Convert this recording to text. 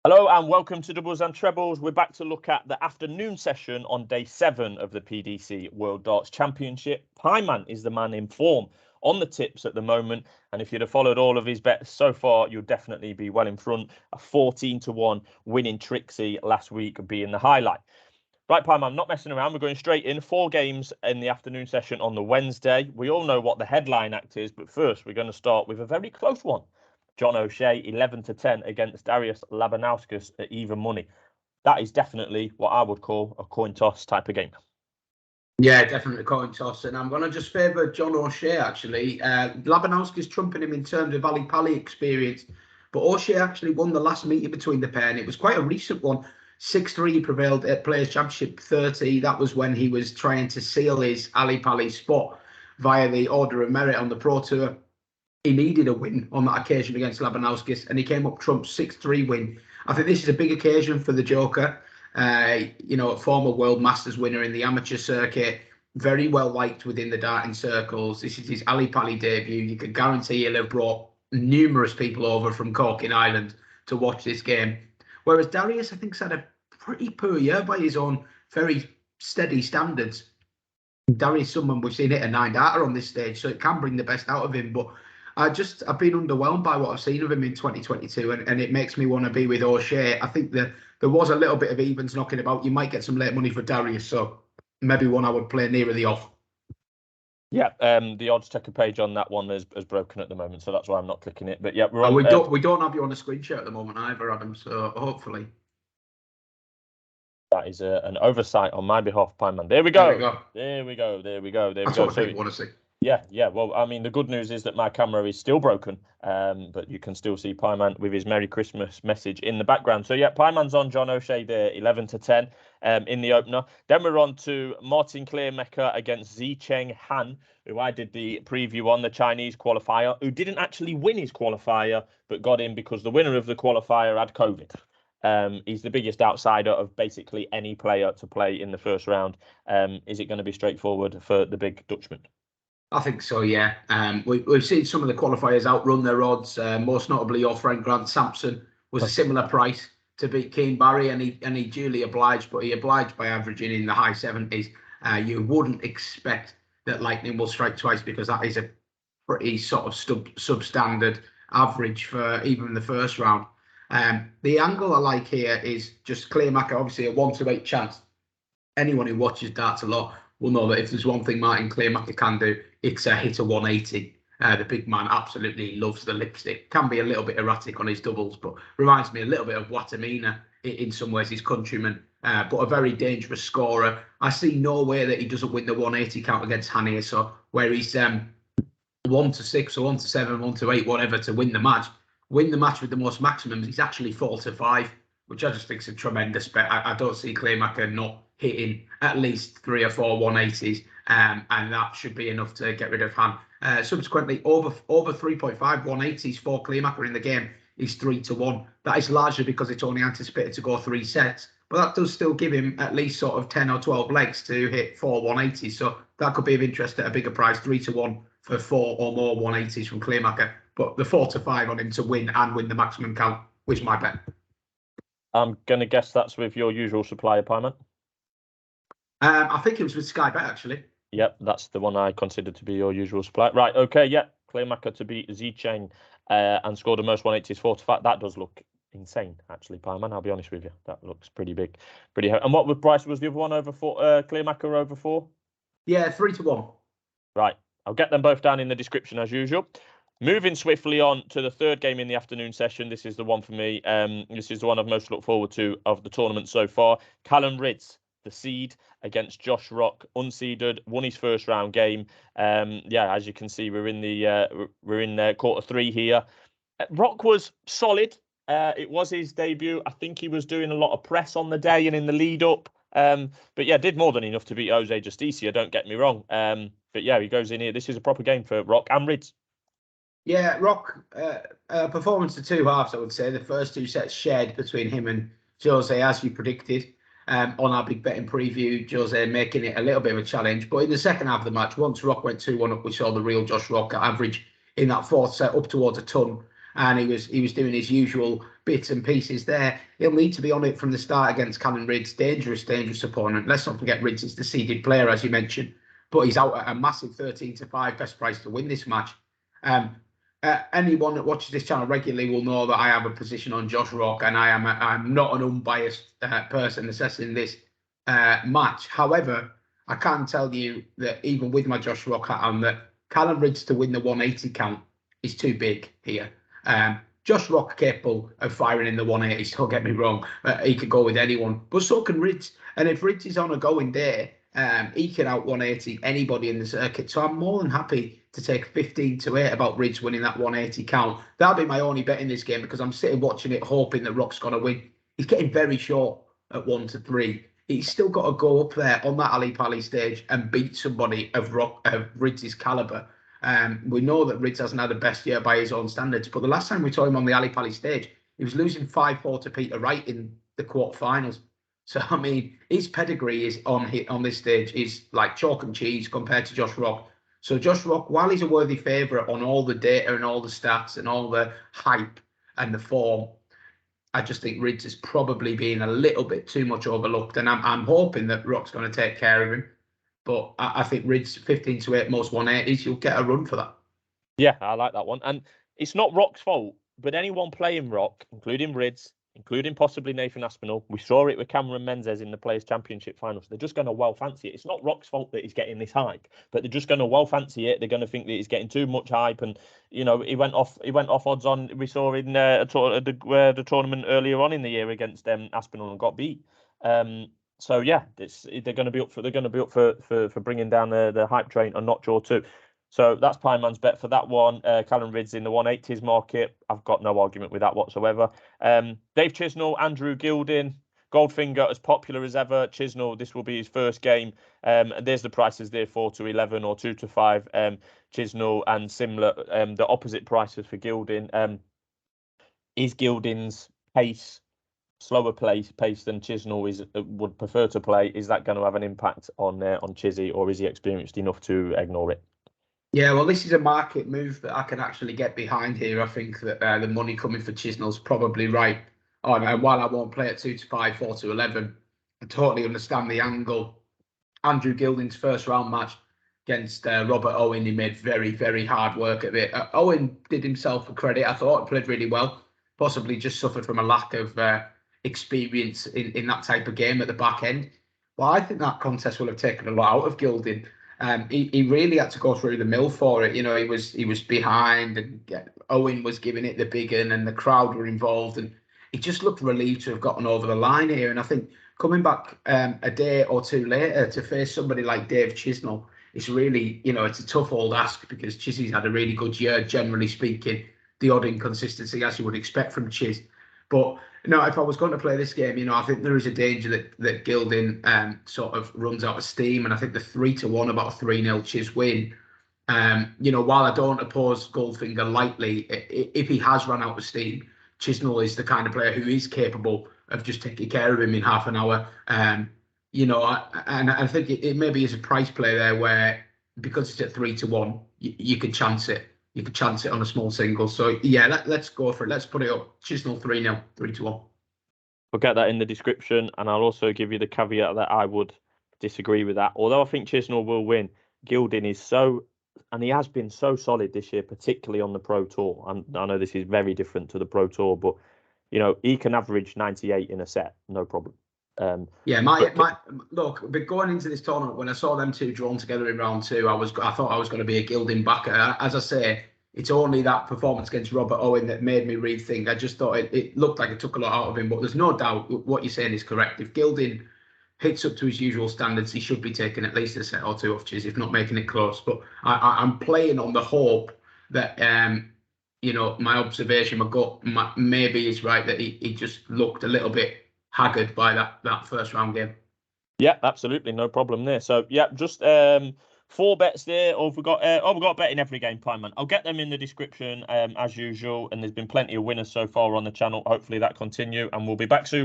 Hello and welcome to Doubles and Trebles. We're back to look at the afternoon session on day 7 of the PDC World Darts Championship. Pieman is the man in form on the tips at the moment, and if you'd have followed all of his bets so far, you'd definitely be well in front. A 14-1 winning Trixie last week being the highlight. Right, Pieman, not messing around. We're going straight in. 4 games in the afternoon session on the Wednesday. We all know what the headline act is, but first we're going to start with a very close one. John O'Shea, 11-10 against Darius Labanauskas at even money. That is definitely what I would call a coin toss type of game. Yeah, definitely a coin toss. And I'm going to just favour John O'Shea, actually. Labanauskas trumping him in terms of Ali Pali experience. But O'Shea actually won the last meeting between the pair, and it was quite a recent one. 6-3 prevailed at Players' Championship 30. That was when he was trying to seal his Ali Pali spot via the Order of Merit on the Pro Tour. He needed a win on that occasion against Labanauskas, and he came up trump 6-3 win. I think this is a big occasion for the Joker. Former World Masters winner in the amateur circuit, very well liked within the darting circles. This is his Ali Pali debut. You can guarantee he'll have brought numerous people over from Corking Island to watch this game. Whereas Darius, I think, has had a pretty poor year by his own very steady standards. Darius, someone we've seen hit a 9-darter on this stage, so it can bring the best out of him. But I've been underwhelmed by what I've seen of him in 2022, and it makes me want to be with O'Shea. I think that there was a little bit of evens knocking about. You might get some late money for Darius, so maybe one I would play nearer the off. Yeah, the odds checker page on that one is broken at the moment, so that's why I'm not clicking it. But yeah, we don't have you on a screen share at the moment either, Adam. So hopefully that is an oversight on my behalf, Pieman. There we go. There we go. That's what people want to see. Yeah. Well, I mean, the good news is that my camera is still broken, but you can still see Pieman with his Merry Christmas message in the background. So, yeah, Pieman's on John O'Shea there, 11-10 in the opener. Then we're on to Martijn Kleermaker against Xicheng Han, who I did the preview on, the Chinese qualifier, who didn't actually win his qualifier, but got in because the winner of the qualifier had COVID. He's the biggest outsider of basically any player to play in the first round. Is it going to be straightforward for the big Dutchman? I think so, yeah. We've seen some of the qualifiers outrun their odds. Most notably, your friend Grant Sampson was a similar price to beat Keane Barry, and he duly obliged, but he obliged by averaging in the high 70s. You wouldn't expect that lightning will strike twice, because that is a pretty sort of substandard average for even the first round. The angle I like here is just Kleermaker, obviously a 1-8 chance. Anyone who watches darts a lot will know that if there's one thing Martijn Kleermaker can do, it's hit a 180. The big man absolutely loves the lipstick. Can be a little bit erratic on his doubles, but reminds me a little bit of Watamina in some ways, his countryman. But a very dangerous scorer. I see no way that he doesn't win the 180 count against Han here. So where he's 1-6 or 1-7, 1-8, whatever, to win the match with the most maximums, he's actually 4-5, which I just think is a tremendous bet. I don't see Kleermaker not hitting at least 3 or 4 180s, and that should be enough to get rid of Han. Subsequently, over 3.5 180s for Kleermaker in the game is 3-1. That is largely because it's only anticipated to go 3 sets, but that does still give him at least sort of 10 or 12 legs to hit 4 180s. So that could be of interest at a bigger price, 3-1 for 4 or more 180s from Kleermaker. But the 4-5 on him to win and win the maximum count was my bet. I'm going to guess that's with your usual supplier, Pieman. I think it was with SkyBet, actually. Yep, that's the one I considered to be your usual supplier. Right, okay, yeah. Kleermaker to beat Xicheng and scored the most 180s, 4-5. That does look insane, actually, Pieman. I'll be honest with you. That looks pretty big. Pretty heavy. And what price was the other one over 4? Kleermaker over 4? Yeah, 3-1. Right. I'll get them both down in the description as usual. Moving swiftly on to the third game in the afternoon session. This is the one for me. This is the one I've most looked forward to of the tournament so far. Callan Rydz, the seed, against Josh Rock, unseeded, won his first round game. As you can see, we're in quarter 3 here. Rock was solid. It was his debut. I think he was doing a lot of press on the day and in the lead up. But yeah, did more than enough to beat Jose Justicia, don't get me wrong. But yeah, he goes in here. This is a proper game for Rock and Rydz. Yeah, Rock, performance to 2 halves, I would say. The first 2 sets shared between him and Jose, as you predicted. On our big betting preview, Jose making it a little bit of a challenge. But in the second half of the match, once Rock went 2-1 up, we saw the real Josh Rock average in that 4th set up towards a ton. And he was doing his usual bits and pieces there. He'll need to be on it from the start against Callan Rydz. Dangerous opponent. Let's not forget Rydz is the seeded player, as you mentioned, but he's out at a massive 13-5 best price to win this match. Anyone that watches this channel regularly will know that I have a position on Josh Rock, and I'm not an unbiased person assessing this match. However, I can tell you that even with my Josh Rock hat on, that Callan Rydz to win the 180 count is too big here. Josh Rock capable of firing in the 180s, don't get me wrong. He could go with anyone, but so can Rydz. And if Rydz is on a going day, he can out 180 anybody in the circuit. So I'm more than happy to take 15-8 about Rydz winning that 180 count. That'll be my only bet in this game, because I'm sitting watching it hoping that Rock's going to win. He's getting very short at 1-3. He's still got to go up there on that Ali Pali stage and beat somebody of Rydz's caliber. We know that Rydz hasn't had the best year by his own standards, but the last time we saw him on the Ali Pali stage, he was losing 5-4 to Peter Wright in the quarterfinals. So, I mean, his pedigree is on this stage is like chalk and cheese compared to Josh Rock. So Josh Rock, while he's a worthy favourite on all the data and all the stats and all the hype and the form, I just think Rydz is probably being a little bit too much overlooked. And I'm hoping that Rock's going to take care of him. But I think Rydz 15-8, most 180s, you'll get a run for that. Yeah, I like that one. And it's not Rock's fault, but anyone playing Rock, including Rydz, including possibly Nathan Aspinall, we saw it with Cameron Menzies in the Players' Championship finals. They're just going to well fancy it. It's not Rock's fault that he's getting this hype, but they're just going to well fancy it. They're going to think that he's getting too much hype, and you know he went off odds on. We saw in the tournament earlier on in the year against Aspinall and got beat. So yeah, they're going to be up for bringing down the hype train a notch or two. So that's Pieman's bet for that one. Callan Rydz in the 180s market. I've got no argument with that whatsoever. Dave Chisnall, Andrew Gilding, Goldfinger as popular as ever. Chisnall, this will be his first game. There's the prices there, 4-11 or 2-5. Chisnall and similar. The opposite prices for Gilding. Is Gilding's pace slower pace than Chisnall would prefer to play? Is that going to have an impact on Chizzy, or is he experienced enough to ignore it? Yeah, well, this is a market move that I can actually get behind here. I think that the money coming for Chisnall's probably right. And while I won't play at 2-5, 4-11, I totally understand the angle. Andrew Gilding's first round match against Robert Owen, he made very, very hard work of it. Owen did himself a credit. I thought he played really well, possibly just suffered from a lack of experience in that type of game at the back end. Well, I think that contest will have taken a lot out of Gilding. He really had to go through the mill for it. You know, he was behind, and Owen was giving it the big un, and the crowd were involved, and he just looked relieved to have gotten over the line here. And I think coming back a day or two later to face somebody like Dave Chisnall, it's really, you know, it's a tough old ask, because Chizzy's had a really good year, generally speaking. The odd inconsistency, as you would expect from Chiz. But no, if I was going to play this game, you know, I think there is a danger that Gilding sort of runs out of steam, and I think the 3-1 about a 3-0 Chiz win. You know, while I don't oppose Goldfinger lightly, if he has run out of steam, Chisnall is the kind of player who is capable of just taking care of him in half an hour. You know, and I think it maybe is a price play there where, because it's at 3-1, you could chance it. You could chance it on a small single. So, yeah, let's go for it. Let's put it up. Chisnall 3-0, 3-1. I'll get that in the description, and I'll also give you the caveat that I would disagree with that. Although I think Chisnall will win, Gilding is so, and he has been so solid this year, particularly on the Pro Tour. And I know this is very different to the Pro Tour, but, you know, he can average 98 in a set, no problem. Look, but going into this tournament, when I saw them two drawn together in round two, I thought I was going to be a Gilding backer. As I say, it's only that performance against Robert Owen that made me rethink. I just thought it looked like it took a lot out of him, but there's no doubt what you're saying is correct. If Gilding hits up to his usual standards, he should be taking at least a set or two off Chiz, if not making it close. But I'm playing on the hope that you know, my observation, my gut, maybe is right, that he just looked a little bit haggard by that first round game. Yeah, absolutely, no problem there. So yeah, just 4 bets there. Or we've got a bet in every game, Pieman. I'll get them in the description as usual, and there's been plenty of winners so far on the channel. Hopefully that continue, and we'll be back soon.